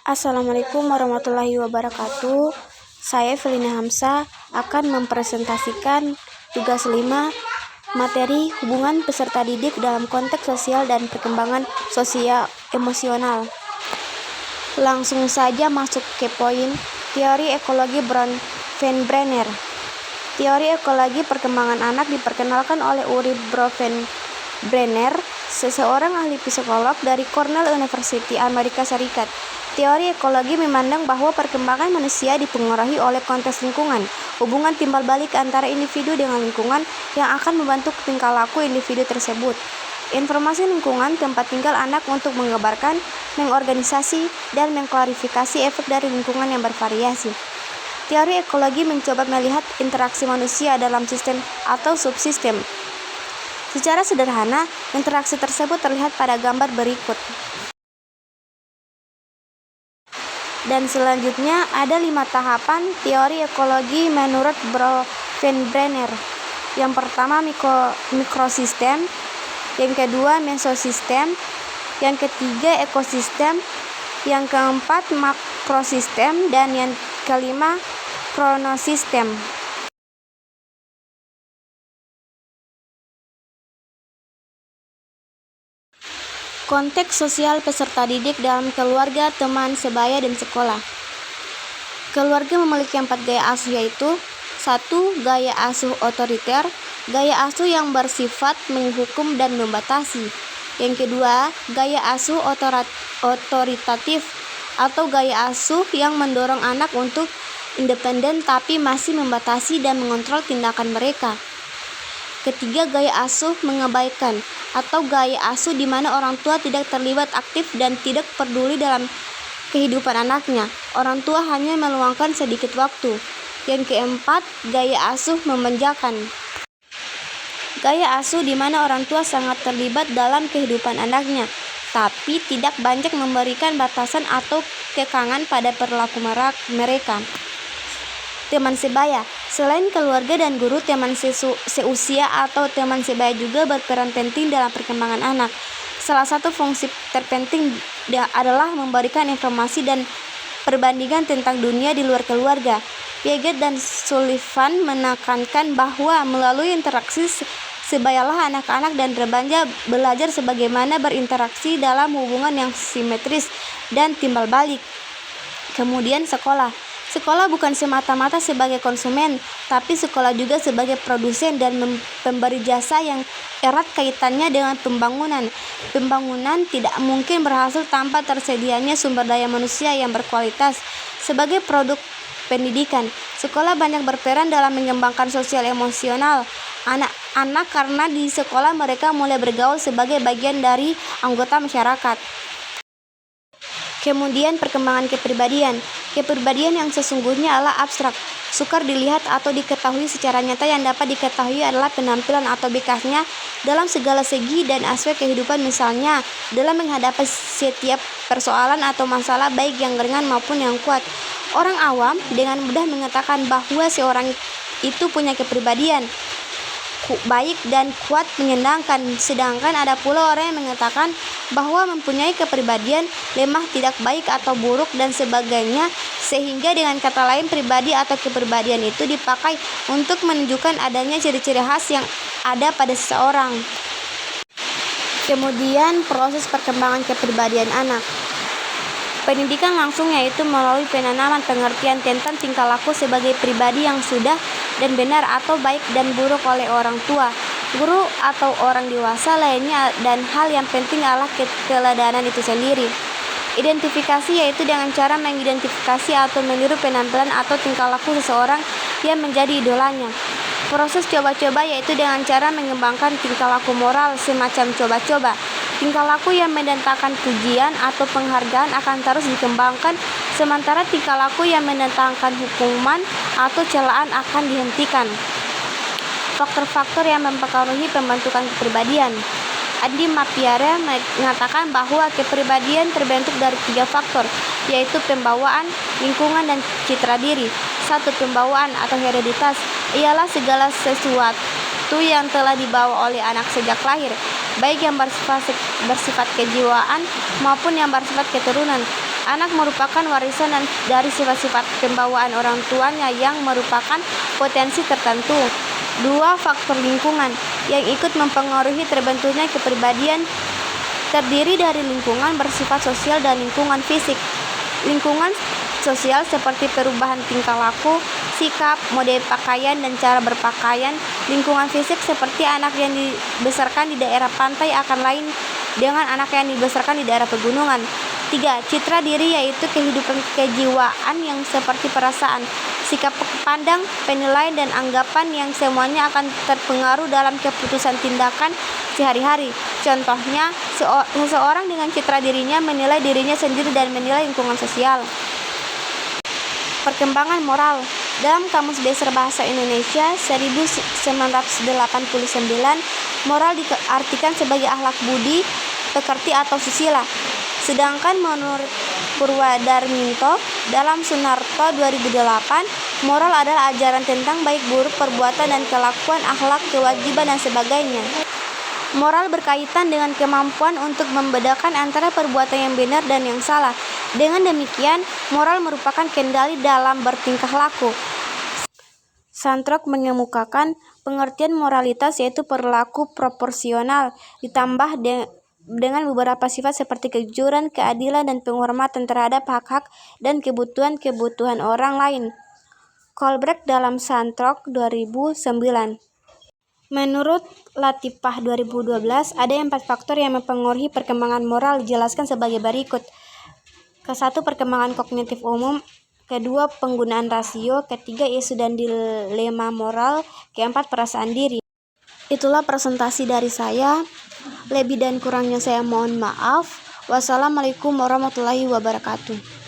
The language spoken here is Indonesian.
Assalamualaikum warahmatullahi wabarakatuh. Saya Felina Hamsa akan mempresentasikan tugas 5 materi hubungan peserta didik dalam konteks sosial dan perkembangan sosial emosional. Langsung saja masuk ke poin teori ekologi Bronfenbrenner. Teori ekologi perkembangan anak diperkenalkan oleh Uri Bronfenbrenner, seseorang ahli psikolog dari Cornell University, Amerika Serikat. Teori ekologi memandang bahwa perkembangan manusia dipengaruhi oleh konteks lingkungan, hubungan timbal balik antara individu dengan lingkungan yang akan membentuk tingkah laku individu tersebut. Informasi lingkungan tempat tinggal anak untuk menggambarkan, mengorganisasi, dan mengklarifikasi efek dari lingkungan yang bervariasi. Teori ekologi mencoba melihat interaksi manusia dalam sistem atau subsistem. Secara sederhana, interaksi tersebut terlihat pada gambar berikut. Dan selanjutnya ada 5 tahapan teori ekologi menurut Bronfenbrenner. Yang pertama mikrosistem, yang kedua mesosistem, yang ketiga ekosistem, yang keempat makrosistem, dan yang kelima kronosistem. Konteks sosial peserta didik dalam keluarga, teman, sebaya, dan sekolah. Keluarga memiliki 4 gaya asuh, yaitu 1. Gaya asuh otoriter, gaya asuh yang bersifat menghukum dan membatasi. Yang kedua, gaya asuh otoritatif atau gaya asuh yang mendorong anak untuk independen tapi masih membatasi dan mengontrol tindakan mereka. Ketiga, gaya asuh mengabaikan atau gaya asuh di mana orang tua tidak terlibat aktif dan tidak peduli dalam kehidupan anaknya. Orang tua hanya meluangkan sedikit waktu. Yang keempat, gaya asuh memanjakan. Gaya asuh di mana orang tua sangat terlibat dalam kehidupan anaknya, tapi tidak banyak memberikan batasan atau kekangan pada perilaku mereka. Teman sebaya. Selain keluarga dan guru, teman seusia atau teman sebaya juga berperan penting dalam perkembangan anak. Salah satu fungsi terpenting adalah memberikan informasi dan perbandingan tentang dunia di luar keluarga. Piaget dan Sullivan menekankan bahwa melalui interaksi sebayalah anak-anak dan remaja belajar sebagaimana berinteraksi dalam hubungan yang simetris dan timbal balik. Kemudian sekolah. Sekolah bukan semata-mata sebagai konsumen, tapi sekolah juga sebagai produsen dan pemberi jasa yang erat kaitannya dengan pembangunan. Pembangunan tidak mungkin berhasil tanpa tersedianya sumber daya manusia yang berkualitas. Sebagai produk pendidikan, sekolah banyak berperan dalam mengembangkan sosial emosional anak-anak karena di sekolah mereka mulai bergaul sebagai bagian dari anggota masyarakat. Kemudian perkembangan kepribadian. Kepribadian yang sesungguhnya adalah abstrak, sukar dilihat atau diketahui secara nyata. Yang dapat diketahui adalah penampilan atau bekasnya dalam segala segi dan aspek kehidupan, misalnya dalam menghadapi setiap persoalan atau masalah baik yang ringan maupun yang kuat. Orang awam dengan mudah mengatakan bahwa seorang itu punya kepribadian baik dan kuat menyenangkan, sedangkan ada pula orang yang mengatakan bahwa mempunyai kepribadian lemah, tidak baik atau buruk dan sebagainya, sehingga dengan kata lain pribadi atau kepribadian itu dipakai untuk menunjukkan adanya ciri-ciri khas yang ada pada seseorang. Kemudian proses perkembangan kepribadian anak. Pendidikan langsung yaitu melalui penanaman pengertian tentang tingkah laku sebagai pribadi yang sudah dan benar atau baik dan buruk oleh orang tua, guru atau orang dewasa lainnya, dan hal yang penting adalah keteladanan itu sendiri. Identifikasi yaitu dengan cara mengidentifikasi atau meniru penampilan atau tingkah laku seseorang yang menjadi idolanya. Proses coba-coba yaitu dengan cara mengembangkan tingkah laku moral semacam coba-coba. Tingkah laku yang mendatangkan pujian atau penghargaan akan terus dikembangkan, sementara tingkah laku yang mendatangkan hukuman atau celaan akan dihentikan. Faktor-faktor yang mempengaruhi pembentukan kepribadian. Andy Mappiare mengatakan bahwa kepribadian terbentuk dari 3 faktor, yaitu pembawaan, lingkungan, dan citra diri. 1. Pembawaan atau hereditas ialah segala sesuatu yang telah dibawa oleh anak sejak lahir, baik yang bersifat kejiwaan maupun yang bersifat keturunan. Anak merupakan warisan dari sifat-sifat pembawaan orang tuanya yang merupakan potensi tertentu. 2. Faktor lingkungan yang ikut mempengaruhi terbentuknya kepribadian terdiri dari lingkungan bersifat sosial dan lingkungan fisik. Lingkungan sosial seperti perubahan tingkah laku, sikap, mode pakaian, dan cara berpakaian. Lingkungan fisik seperti anak yang dibesarkan di daerah pantai akan lain dengan anak yang dibesarkan di daerah pegunungan. 3. Citra diri yaitu kehidupan kejiwaan yang seperti perasaan, sikap pandang, penilaian, dan anggapan yang semuanya akan terpengaruh dalam keputusan tindakan sehari-hari. Contohnya, seseorang dengan citra dirinya menilai dirinya sendiri dan menilai lingkungan sosial. Perkembangan moral. Dalam Kamus Besar Bahasa Indonesia 1989, moral diartikan sebagai akhlak budi, pekerti atau susila. Sedangkan menurut Purwadarminto dalam Sunarto 2008, moral adalah ajaran tentang baik buruk perbuatan dan kelakuan, akhlak, kewajiban, dan sebagainya. Moral berkaitan dengan kemampuan untuk membedakan antara perbuatan yang benar dan yang salah. Dengan demikian, moral merupakan kendali dalam bertingkah laku. Santrok mengemukakan pengertian moralitas yaitu perilaku proporsional ditambah dengan beberapa sifat seperti kejujuran, keadilan, dan penghormatan terhadap hak-hak dan kebutuhan-kebutuhan orang lain. Kolberg dalam Santrok 2009. Menurut Latifah 2012, ada 4 faktor yang mempengaruhi perkembangan moral dijelaskan sebagai berikut. Ke-1, perkembangan kognitif umum. Kedua, penggunaan rasio. Ketiga, isu dan dilema moral. Keempat, perasaan diri. Itulah presentasi dari saya. Lebih dan kurangnya saya mohon maaf. Wassalamualaikum warahmatullahi wabarakatuh.